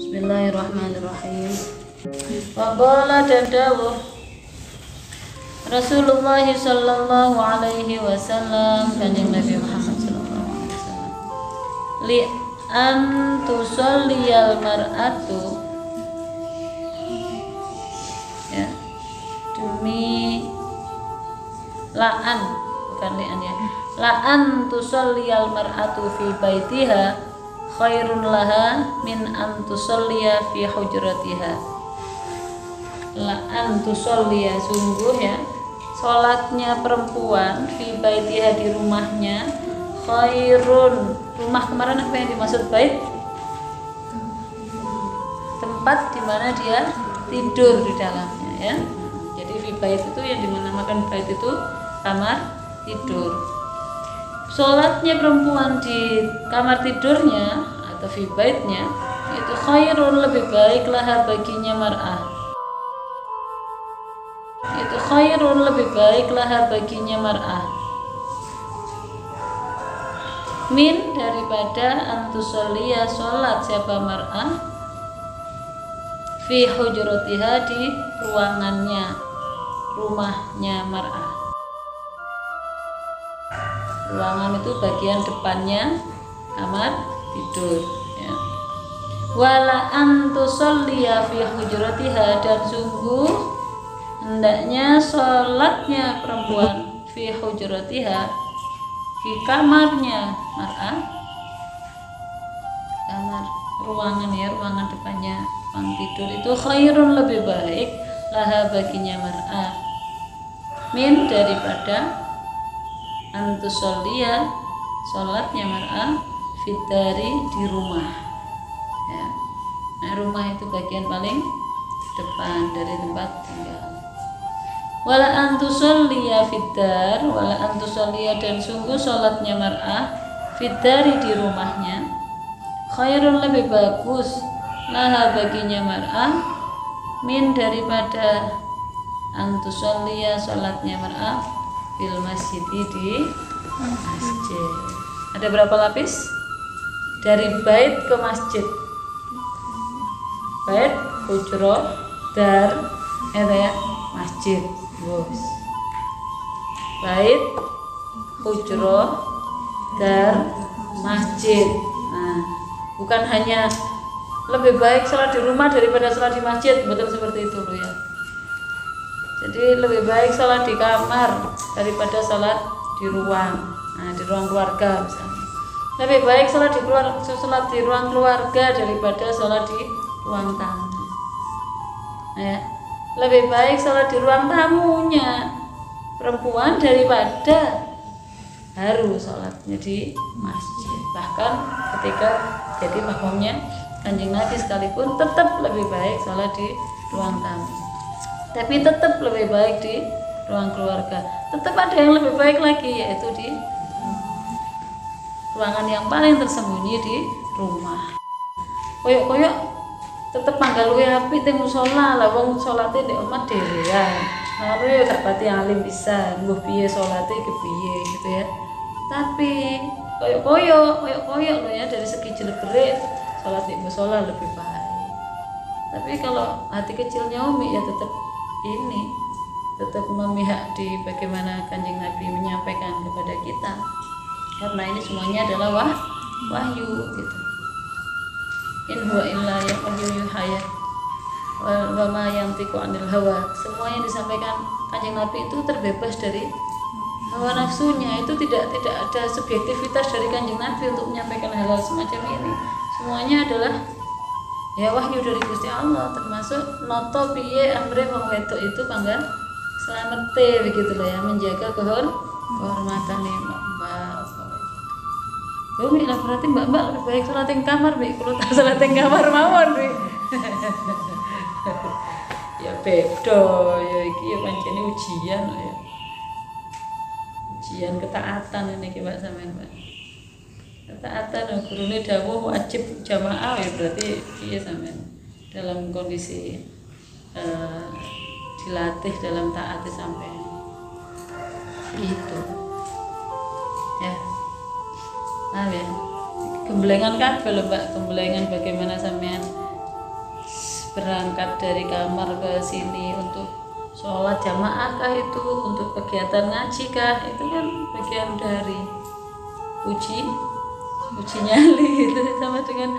Bismillahirrahmanirrahim. Waqala dan dawuh Rasulullah sallallahu alaihi wasallam, Kanjeng Nabi Muhammad sallallahu alaihi wasallam, li an tusalliyal mar'atu, ya, demi la'an, bukan li'an ya, la'an tusalliyal mar'atu fi baitiha khairun laha min an tusalliya fi hujratiha. La'an tusalliya, sungguh ya, sholatnya perempuan fi baitiha, di rumahnya, khairun, rumah kemarin apa yang dimaksud bait? Tempat dimana dia tidur di dalamnya, ya. Jadi fi bait itu yang dinamakan bait itu kamar tidur. Sholatnya perempuan di kamar tidurnya atau fi baitnya itu khairun, lebih baik laha baginya mar'ah, itu khairun, lebih baik laha baginya mar'ah, min, daripada antusolliya, sholat siapa mar'ah, fi hujratiha, di ruangannya, rumahnya mar'ah. Ruangan itu bagian depannya kamar tidur, ya. Wala antusolliya fi hujratiha, dan sungguh hendaknya sholatnya perempuan fi hujratiha, di kamarnya mar'ah, kamar ruangan, ya, ruangan depannya ruang tidur itu khairun, lebih baik laha baginya mar'ah, min, daripada antusolliya, sholatnya mar'ah, fitari, di rumah, ya. Nah, rumah itu bagian paling depan dari tempat tinggal. Wala antusolliya fitar, wala antusolliya, dan sungguh sholatnya mar'ah fitari, di rumahnya, khairun, lebih bagus laha baginya mar'ah, min, daripada antusolliya, sholatnya mar'ah fil masjid, di masjid. Ada berapa lapis? Dari bait ke masjid. Bait, hujroh, dar, ya, masjid. Bos. Bait, hujroh, dar, masjid. Nah, bukan hanya lebih baik sholat di rumah daripada sholat di masjid, betul seperti itu loh, ya. Jadi lebih baik sholat di kamar daripada sholat di ruang, nah, di ruang keluarga misalnya. Lebih baik sholat di ruang keluarga daripada sholat di ruang tamu. Ya. Lebih baik sholat di ruang tamunya perempuan daripada harus sholatnya di masjid. Bahkan ketika jadi makmumnya Kanjeng Nabi sekalipun tetap lebih baik sholat di ruang tamu, tapi tetap lebih baik di ruang keluarga. Tetap ada yang lebih baik lagi, yaitu di ruangan yang paling tersembunyi di rumah. Koyok-koyok tetap manggal luwih apik teng musala, lah wong salate nek omah dhewean. Lalu ya gak pati alim bisa, mbuh piye salate kepiye gitu ya. Tapi koyok-koyok lho ya, dari segi jelek-jelek salat di musala lebih baik. Tapi kalau hati kecilnya Umi ya tetap memihak di bagaimana Kanjeng Nabi menyampaikan kepada kita, karena ini semuanya adalah wahyu gitu. In huwa illa yuhaya wa ma yantiqu anil hawa. Semua yang disampaikan Kanjeng Nabi itu terbebas dari hawa nafsunya. Itu tidak ada subjektivitas dari Kanjeng Nabi untuk menyampaikan hal-hal semacam ini. Semuanya adalah ya wahyu dari Gusti Allah, termasuk noto piye amre wong wedok itu panggal selamete begitu loh ya, menjaga kehormatan mbak. Umi lah berarti mbak lebih baik sholat di kamar, Mbak. Kalau tak sholat di kamar mawon, Mbak. Ya beda ya, iki ya pancene ujian loh ya. Ujian ketaatan ini Mbak sampean, Mbak. Ketaatan gurune dawuh wajib jamaah ya, berarti iya sampean dalam kondisi dilatih dalam taati sampean. Gitu. Ya. Nah ya, gemblengan kabeh lho Mbak, gemblengan bagaimana sampean berangkat dari kamar ke sini untuk sholat jamaah kah itu, untuk kegiatan ngaji kah, itu kan bagian dari uji nyali. Itu sama dengan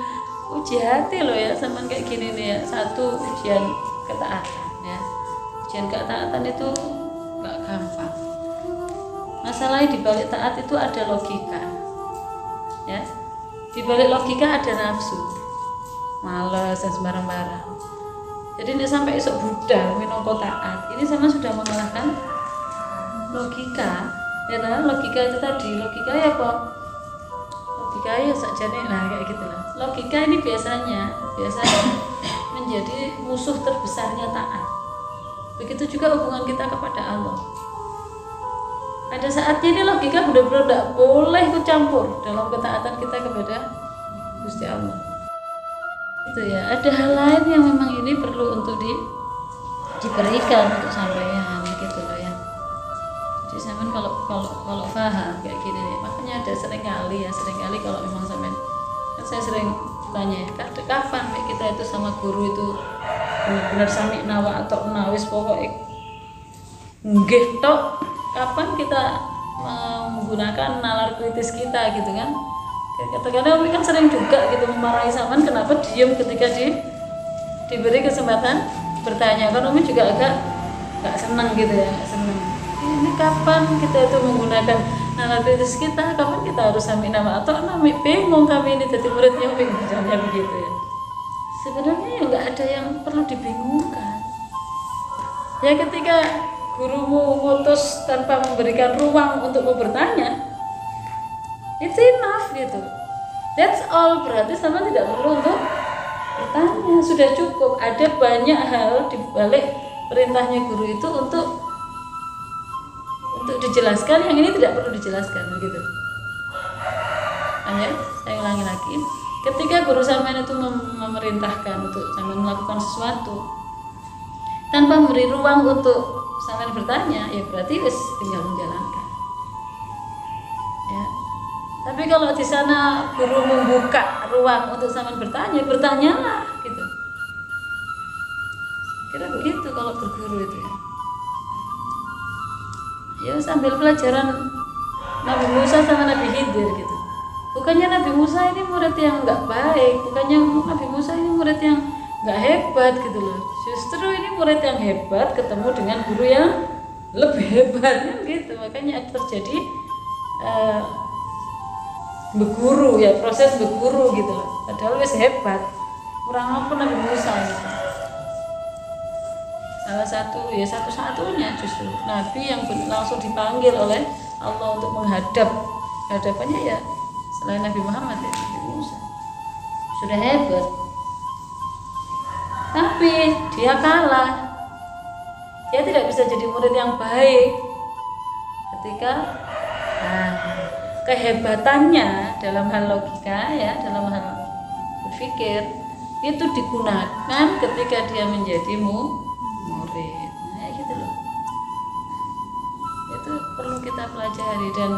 uji hati loh ya, sama kayak gini nih ya, satu ujian ketaatan ya. Ujian ketaatan itu nggak gampang. Masalahnya di balik taat itu ada logika ya, di balik logika ada nafsu, males dan sembarang-barang. Jadi ini sampai esok budal minangka taat, ini sama sudah mengalahkan logika ya. Nah, logika itu tadi, logika ya kok, logika ya sakjane, nah kayak gitulah. Logika ini biasanya menjadi musuh terbesarnya taat. Begitu juga hubungan kita kepada Allah. Ada saatnya ini logika benar-benar tidak boleh ikut campur dalam ketaatan kita kepada Gusti Allah. Itu ya, ada hal lain yang memang ini perlu untuk diberikan untuk sampean gitu loh ya. Jadi sampean kalau paham kayak gini nih, makanya ada seringkali kalau memang sampean, kan saya sering tanya, kapan kita itu sama guru itu benar-benar sami nawa atau nawis pokoknya nggih tok, kapan kita menggunakan nalar kritis kita gitu kan. Kadang-kadang kami kan sering juga gitu memarahi sampean kenapa diem ketika diberi kesempatan bertanya, kan kami juga agak nggak senang gitu ya, nggak senang. Ini kapan kita itu menggunakan nalar kritis kita, kapan kita harus sami nama atau nami, bingung kami ini jadi muridnya, misalnya begitu ya. Sebenarnya ya nggak ada yang perlu dibingungkan ya. Ketika gurumu ngutus tanpa memberikan ruang untuk mau bertanya, it's enough gitu, that's all. Berarti sama tidak perlu untuk bertanya, sudah cukup. Ada banyak hal di balik perintahnya guru itu untuk dijelaskan, yang ini tidak perlu dijelaskan begitu. Hanya saya ulangi lagi, ketika guru sampean itu memerintahkan untuk sampean melakukan sesuatu tanpa memberi ruang untuk sampean bertanya, ya berarti wis tinggal menjalankan ya. Tapi kalau di sana guru membuka ruang untuk sampean bertanya, bertanyalah gitu. Kira begitu kalau berguru itu ya. Ya sambil pelajaran Nabi Musa sama Nabi Khidir gitu. Bukannya Nabi Musa ini murid yang nggak baik, bukannya Nabi Musa ini murid yang nggak hebat gitu loh. Justru ini murid yang hebat ketemu dengan guru yang lebih hebat kan gitu. Makanya terjadi beguru ya, proses beguru gitu loh. Padahal wis hebat, kurang apa Nabi Musa gitu. Salah satu ya, satu-satunya justru Nabi yang langsung dipanggil oleh Allah untuk menghadap. Hadapannya ya selain Nabi Muhammad ya, Nabi Musa sudah hebat, tapi dia kalah. Dia tidak bisa jadi murid yang baik ketika kehebatannya dalam hal logika ya, dalam hal berpikir itu digunakan ketika dia menjadi murid. Nah gitu loh, itu perlu kita pelajari. Dan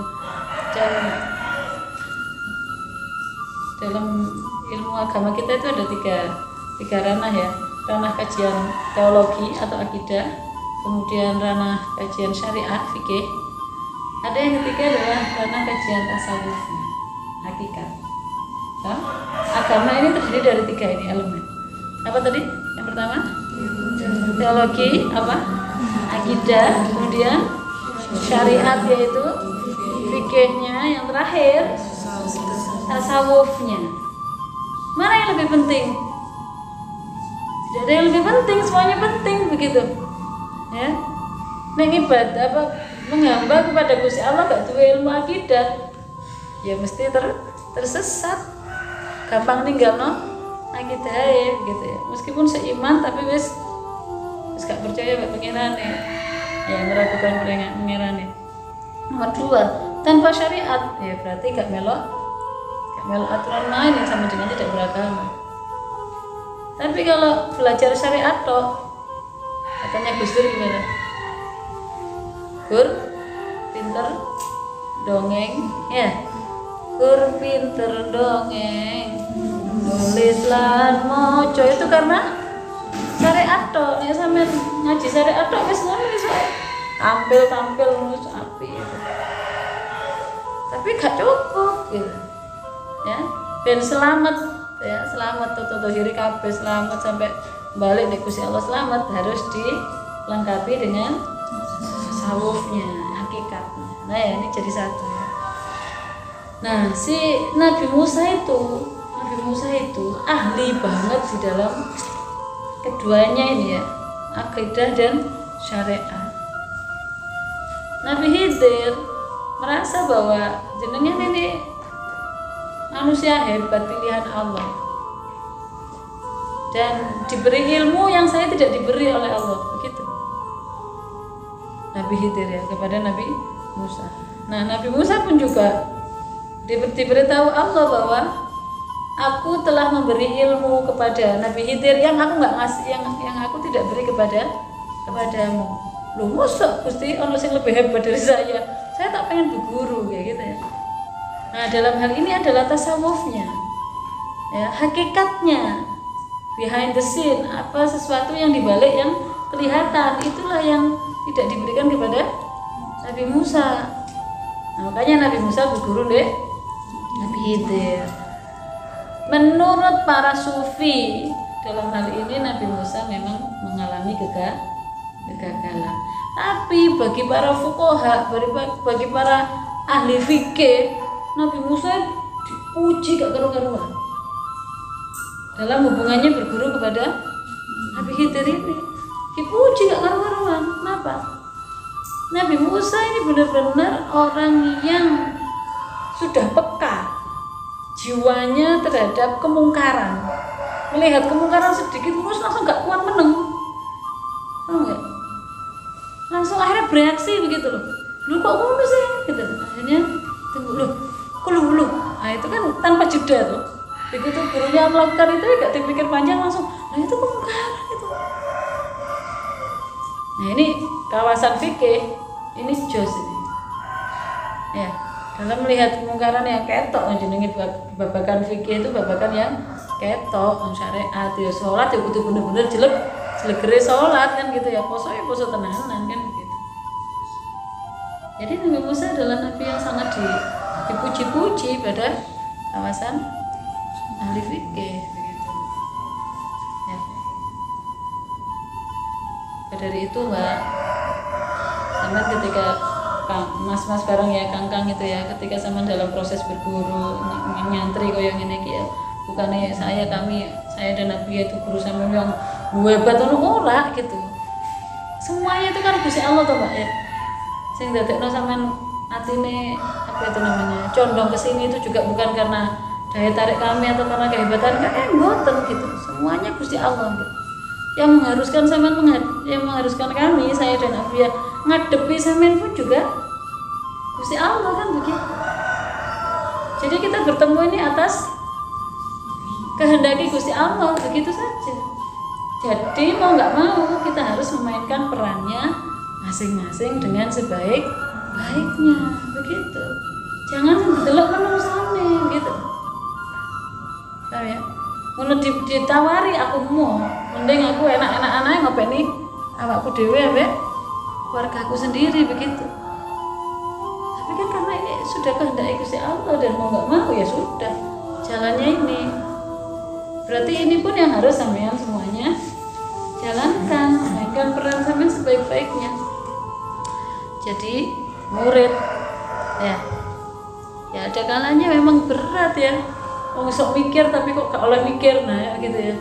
dalam ilmu agama kita itu ada tiga ranah ya, ranah kajian teologi atau akidah, kemudian ranah kajian syariat fikih, ada yang ketiga adalah ranah kajian tasawuf hakikat. Nah, agama ini terdiri dari tiga ini elemen. Apa tadi yang pertama? Teologi, apa? Akidah, kemudian syariat yaitu fikihnya, yang terakhir tasawufnya. Mana yang lebih penting? Tidak ada yang lebih penting, semuanya penting begitu ya. Mengibadah apa, menghamba kepada Gusti Allah gak duwe ilmu akidah ya mesti tersesat, gampang ninggalno akidah ya gitu ya. Meskipun seiman tapi wis gak percaya mek pengirane ya, meragukan pengirane. Nomor dua, tanpa syariat ya berarti gak melok aturan main yang sama dengan tidak beragama. Tapi kalau belajar syariat toh, katanya Gus Dur gimana? Gur pinter dongeng ya, Gur pinter dongeng, nulis lan moco, itu karena tok, nek sampean ngaji syariat tok wis ngono wis tampil wis apik gitu. Tapi gak cukup gitu. Ya, ben selamat ya, selamat toto hiri kabeh selamat sampai balik nek Gusti Allah selamat harus dilengkapi dengan tasawufnya, hakikatnya. Nah, ya, ini jadi satu ya. Nah, si Nabi Musa itu ahli banget di dalam keduanya ini ya, akidah dan syariat. Nabi Khidir merasa bahwa jenengan ini manusia hebat pilihan Allah dan diberi ilmu yang saya tidak diberi oleh Allah, begitu Nabi Khidir ya kepada Nabi Musa. Nah, Nabi Musa pun juga diberitahu Allah bahwa aku telah memberi ilmu kepada Nabi Khidir yang aku nggak ngasih, yang aku tidak beri kepadamu. Loh, masa Gusti ono sing lebih hebat dari saya tak pengen berguru kayak gitu ya. Nah, dalam hal ini adalah tasawufnya ya, hakikatnya, behind the scene, apa sesuatu yang dibalik yang kelihatan, itulah yang tidak diberikan kepada Nabi Musa. Nah, makanya Nabi Musa berguru deh Nabi Khidir. Menurut para sufi dalam hal ini Nabi Musa memang mengalami kegagalan. Tapi bagi para fuqaha, bagi para ahli fikih, Nabi Musa dipuji gak karu-karuan dalam hubungannya berguru kepada Nabi Khidir ini. Dipuji gak karu-karuan. Kenapa? Nabi Musa ini benar-benar orang yang sudah peka jiwanya terhadap kemungkaran. Melihat kemungkaran sedikit terus langsung gak kuat meneng. Tahu nggak? Langsung akhirnya bereaksi begitu loh. Lu kok ngono sih? Gitu. Akhirnya tunggu lu. Nah, itu kan tanpa jeda tuh. Begitu gurunya melakukan itu gak dipikir panjang langsung. Nah, itu kemungkaran itu. Nah, ini kawasan fikih ini jos ini. Ya, dalam melihat kemungkaran yang ketok jenenge babakan fikih itu babakan yang ketok, syariat ya salat ya kudu bener-bener jelegere salat kan gitu ya, poso ya poso tenanan kan gitu. Jadi Nabi Musa adalah nabi yang sangat dipuji-puji pada kawasan ahli fikih begitu. Ya. Dari itu Mbak, sama ketika mas-mas bareng ya kangkang itu ya, ketika sama dalam proses berguru nyantri koyo ngene iki ya, bukannya saya dan Nabi itu guru sama yang hebat ora gitu. Semuanya itu kan Gusti Allah toh Mbak ya. Sing dadekno sampean atine apa itu namanya condong ke sini itu juga bukan karena daya tarik kami atau karena kehebatan mboten gitu. Semuanya Gusti Allah gitu. Yang mengharuskan sampean yang mengharuskan kami, saya dan Nabi ya, ngadepi sampean pun juga Gusti Allah kan begitu. Jadi kita bertemu ini atas kehendaki Gusti Allah begitu saja. Jadi mau nggak mau kita harus memainkan perannya masing-masing dengan sebaik-baiknya begitu. Jangan delok menungsane gitu. Tahu ya? Ngono ditawari aku mau, mending aku enak-enak anake ngopeni awakku dhewe ambek keluargaku sendiri begitu. Tapi kan karena ini sudah kehendaki Gusti Allah dan mau nggak mau ya sudah jalannya ini. Berarti ini pun yang harus sampean semuanya jalankan, mainkan peran sampean sebaik-baiknya. Jadi murid ya ada kalanya memang berat ya. Wong sok mikir tapi kok gak oleh mikir, nah ya gitu ya.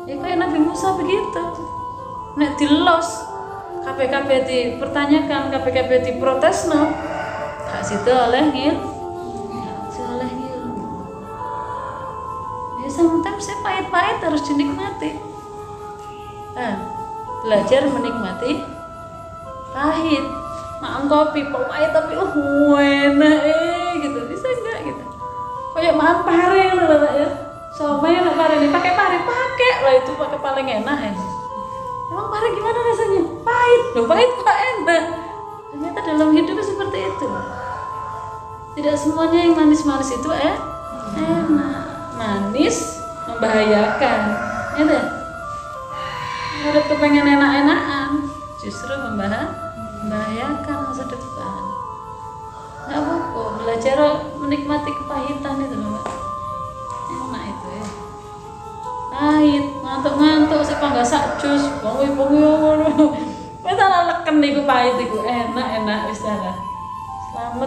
Ya kayak Nabi Musa begitu. Nek dilos KPKP dipertanyakan, KPKP diprotes no. Gak situ oleh ngil. Ya sometimes saya pahit-pahit harus dinikmati. Belajar menikmati pahit. Makan kopi pahit tapi enak gitu. Bisa enggak gitu. Kayak makan pare lah ya. Somai enak pare nih, pakai lah itu pakai paling enak ya. Emang pare gimana rasanya? Pahit. Loh, pahit kok enak. Ternyata dalam hidup seperti itu. Tidak semuanya yang manis-manis itu enak. Manis membahayakan. Gitu. Urip kepengen enak-enakan justru membahayakan masa depan. Nggak apa-apa, belajar menikmati kepahitan itu loh Mbak. Enak itu ya. Pahit, ngantuk-ngantuk sih nggak sak jus, bongi-bongi ngono. Wis ana leken niku pahit iku enak wis ana.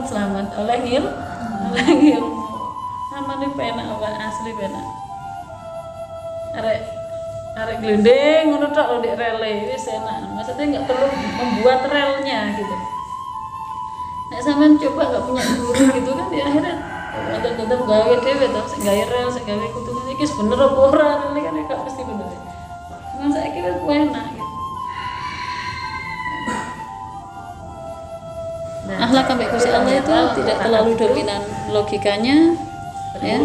Selamat oleh ilmu. Namane penak apa asli penak. Arek glendeng ngono tok lho ndek rele wis enak. Maksudnya enggak perlu membuat relnya gitu. Nek sampean coba enggak punya guru gitu kan di akhirat tetep gawe dhewe to, sing gawe rel, sing gawe kudu iki bener apa ora rele kan gak mesti bener. Cuman saiki wis enak gitu. Akhlak sampai Gusti Allah itu tidak terlalu dominan logikanya ya.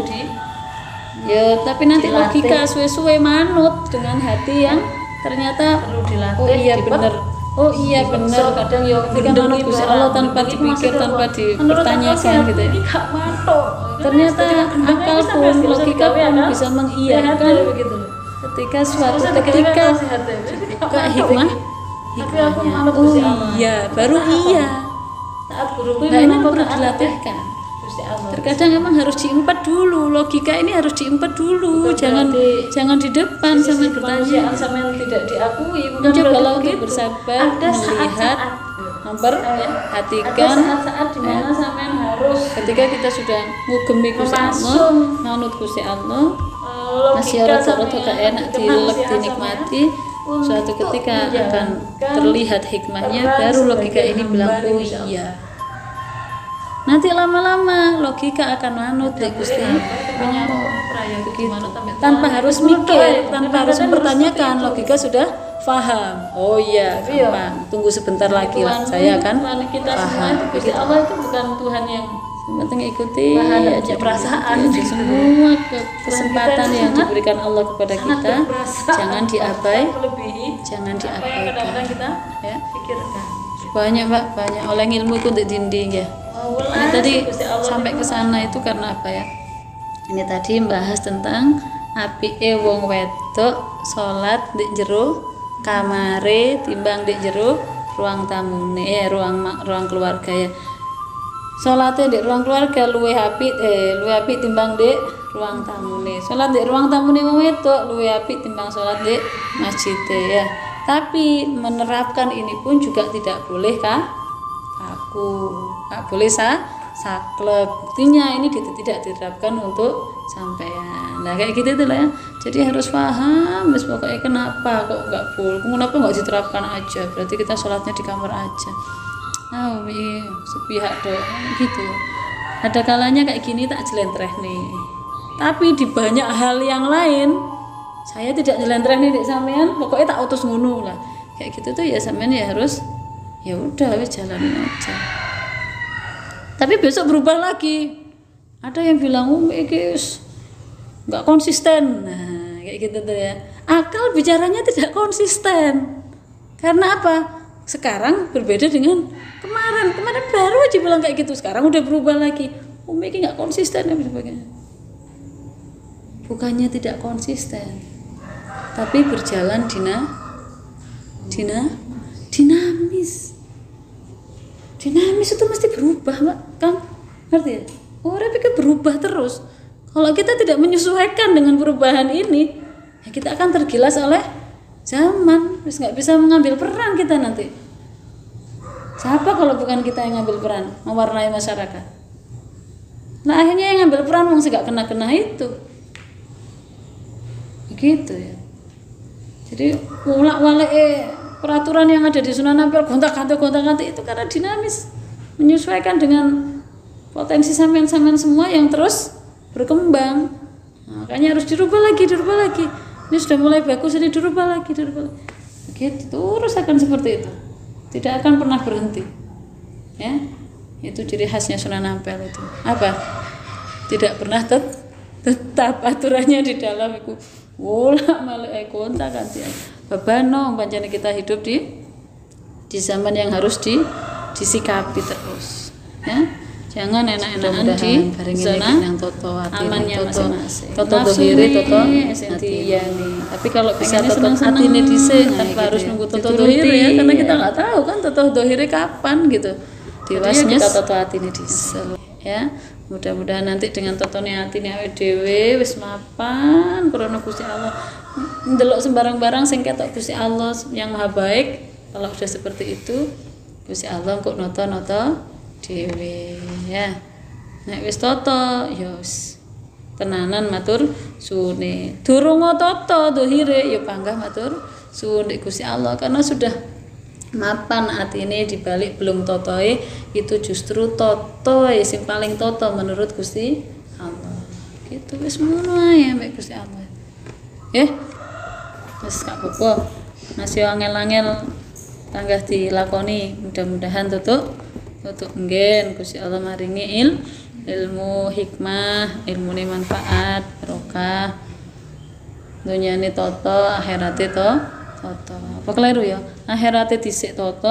Ya, tapi nanti Dilatih. logika suwe-suwe manut dengan hati yang ternyata Perlu dilatih. oh iya bener. Oh iya bener. Kadang ya Ketika manut Gusti Allah tanpa dipikir, tanpa dipertanyakan gitu ya. Ini gak mantuk. Ternyata akal pun, logika pun bisa mengiyakan begitu. ketika suatu ketika buka hikmah Tapi aku manut oh Gusti Allah. iya baru iya. Taat guruku Nah ini memang perlu taat dilatihkan. Gusti Allah. Terkadang emang harus diempat dulu, logika ini harus diempat dulu, Bukan jangan di depan Sisi sama kemanusiaan bertanya. sama yang tidak diakui bukan Cobalah berarti untuk begitu. bersabar, Ada melihat, saat-saat memperhatikan. ada saat-saat di mana sampean harus Ketika kita sudah ngugemi Gusti Allah, Memasung. manut Gusti Allah, masih logika rada-rada sampean, gak enak dilek kemanusiaan dinikmati, sampean suatu untuk ketika akan menjalankan terlihat hikmahnya, peran baru logika sebagai ini bilang hamba oh Gusti Allah. iya. Nanti lama-lama logika akan manut deh Gusti Allah. Tanpa harus mikir, tanpa harus mempertanyakan, logika sudah paham. Oh iya, gampang. Tunggu sebentar lagi lah, saya akan Tuhan kita semua paham. itu Gusti Allah itu bukan Tuhan yang Yang penting ikuti Bahan aja perasaan ikuti gitu. semua kesempatan Tuhan kita yang sangat- diberikan Allah kepada sangat kita, berperasaan, jangan diabai, melebihi jangan apa yang kadang-kadang diabaikan. kita Ya. pikirkan. Banyak Pak, banyak oleh ilmu itu untuk dinding ya. Ini tadi sampai ke sana itu karena apa ya? Ini tadi membahas tentang apike wong wedok salat di jero kamare timbang di jero ruang tamune ruang keluarga ya. Salate di ruang keluarga luwih apik timbang di ruang tamune. Salat di ruang tamune wong wedok luwih apik timbang salat di masjid ya. Tapi menerapkan ini pun juga tidak boleh kaku, nggak boleh saklek. Buktinya ini tidak diterapkan untuk sampean. Nah kayak gitu tuh lah ya. Jadi harus paham, mas pokoknya kenapa kok nggak boleh, kenapa nggak diterapkan aja? Berarti kita sholatnya di kamar aja. Nah, sepihak dong gitu. Ada kalanya kayak gini tak jelentreh nih. Tapi di banyak hal yang lain saya tidak jelentreh nih dek sampean, pokoknya tak utus ngono lah. Kayak gitu tuh ya sampean ya harus ya udah wis jalanin aja. Tapi besok berubah lagi. Ada yang bilang iki nggak konsisten. Nah, kayak gitu tuh ya. Akal bicaranya tidak konsisten. Karena apa? Sekarang berbeda dengan kemarin baru aja bilang kayak gitu, sekarang udah berubah lagi. Iki nggak konsisten dan sebagainya. Bukannya tidak konsisten, tapi berjalan dinamis. Dinamis itu mesti berubah, Mbak. Kang, ngerti ya? Orang pikir berubah terus. Kalau kita tidak menyesuaikan dengan perubahan ini, ya kita akan tergilas oleh zaman. Terus nggak bisa mengambil peran kita nanti. Siapa kalau bukan kita yang ngambil peran mewarnai masyarakat? Nah akhirnya yang ngambil peran wong sing gak kena itu. Begitu ya. Jadi ulak-walik peraturan yang ada di Sunan Ampel gonta-ganti itu karena dinamis, menyesuaikan dengan potensi sampean-sampean semua yang terus berkembang. Nah, makanya harus dirubah lagi. Ini sudah mulai bagus, ini dirubah lagi. Begitu terus akan seperti itu. Tidak akan pernah berhenti. Ya. Itu ciri khasnya Sunan Ampel itu. Apa? Tidak pernah tetap aturannya di dalam itu. Ulak-malik gonta-ganti. Babano pancen kita hidup di zaman yang harus disikapi terus. Ya. jangan enak-enakan di zona amannya masing-masing. Toto dohire, toto iya nih. Tapi kalau bisa Pengennya toto seneng-seneng. atine dhisik Tanpa harus nunggu toto dituruti, dohire ya, karena kita iya. nggak tahu kan toto dohire kapan gitu. Dewasnya Jadi ya kita toto atine dhisik. ya mudah-mudahan nanti dengan totone atine awake dhewe wis mapan krana Gusti Allah, ndelok sembarang-barang sing ketok Gusti Allah yang maha baik. Kalau sudah seperti itu Gusti Allah kok noto-noto dhewe ya. Nek wis toto ya wis tenanan matur suwune, durung toto dohire ya panggah matur suwun Gusti Allah, karena sudah mapan atine dibalik belum totoe itu justru totoe sing paling toto menurut Gusti Allah. Gitu wis ngono ae mek Gusti Allah. Wis gak apa-apa. Masih angel-angel tanggah dilakoni, mudah-mudahan tutuk nggen Gusti Allah maringi ilmu hikmah, ilmune manfaat, barokah. Dunyane toto, akhirate toto. Apa kleru ya? Akhirate dhisik toto